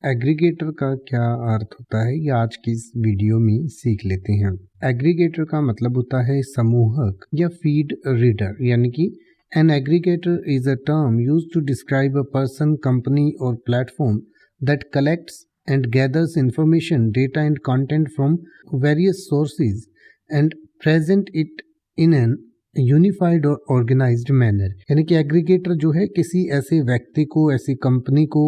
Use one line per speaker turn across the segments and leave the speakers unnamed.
Aggregator का क्या अर्थ होता है, ये आज की इस वीडियो में सीख लेते हैं। एग्रीगेटर का मतलब होता है समूहक या फीड रीडर, यानी कि an aggregator is a term used to describe a person, company और platform that collects and gathers information, data and content from various sources and present it in an unified और organised manner. यानी कि aggregator जो है किसी ऐसे व्यक्ति को, ऐसी कंपनी को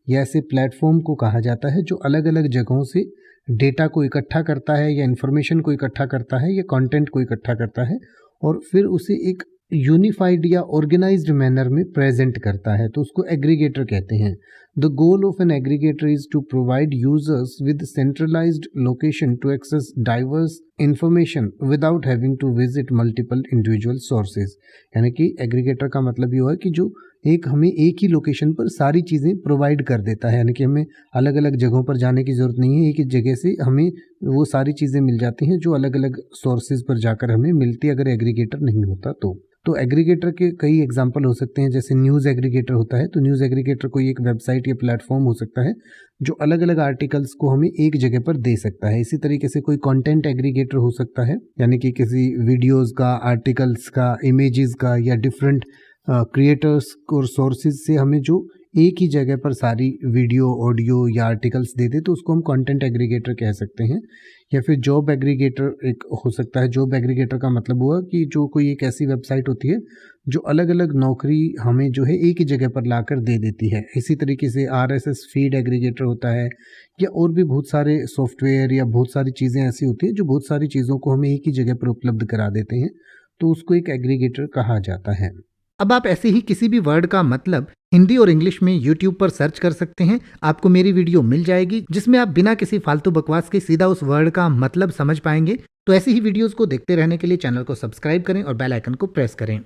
या ऐसे प्लेटफॉर्म को कहा जाता है जो अलग अलग जगहों से डेटा को इकट्ठा करता है या इंफॉर्मेशन को इकट्ठा करता है या कंटेंट को इकट्ठा करता है और फिर उसे एक यूनिफाइड या ऑर्गेनाइज्ड मैनर में प्रेजेंट करता है, तो उसको एग्रीगेटर कहते हैं। The goal of an aggregator is to provide users with centralised location to access diverse information without having to visit multiple individual sources. यानी कि एग्रीगेटर का मतलब ये है कि जो हमें एक ही लोकेशन पर सारी चीज़ें प्रोवाइड कर देता है, यानी कि हमें अलग अलग जगहों पर जाने की ज़रूरत नहीं है, एक ही जगह से हमें वो सारी चीज़ें मिल जाती हैं जो अलग अलग सोर्सेज पर जाकर हमें मिलती है अगर एग्रीगेटर नहीं होता तो एग्रीगेटर के कई एग्जांपल हो सकते हैं। जैसे न्यूज़ एग्रीगेटर होता है, तो न्यूज़ एग्रीगेटर कोई एक वेबसाइट या प्लेटफॉर्म हो सकता है जो अलग अलग आर्टिकल्स को हमें एक जगह पर दे सकता है। इसी तरीके से कोई कंटेंट एग्रीगेटर हो सकता है, यानी कि किसी वीडियोस का, आर्टिकल्स का, इमेजेस का या डिफरेंट क्रिएटर्स और सोर्सेज से हमें जो एक ही जगह पर सारी वीडियो, ऑडियो या आर्टिकल्स दे दे, तो उसको हम कंटेंट एग्रीगेटर कह सकते हैं। या फिर जॉब एग्रीगेटर एक हो सकता है। जॉब एग्रीगेटर का मतलब हुआ कि जो कोई एक ऐसी वेबसाइट होती है जो अलग अलग नौकरी हमें जो है एक ही जगह पर लाकर दे देती है। इसी तरीके से आरएसएस फीड एग्रीगेटर होता है, या और भी बहुत सारे सॉफ्टवेयर या बहुत सारी चीज़ें ऐसी होती हैं जो बहुत सारी चीज़ों को हमें एक ही जगह पर उपलब्ध करा देते हैं, तो उसको एक एग्रीगेटर कहा जाता है।
अब आप ऐसे ही किसी भी वर्ड का मतलब हिंदी और इंग्लिश में YouTube पर सर्च कर सकते हैं। आपको मेरी वीडियो मिल जाएगी जिसमें आप बिना किसी फालतू बकवास के सीधा उस वर्ड का मतलब समझ पाएंगे। तो ऐसी ही वीडियोस को देखते रहने के लिए चैनल को सब्सक्राइब करें और बेल आइकन को प्रेस करें।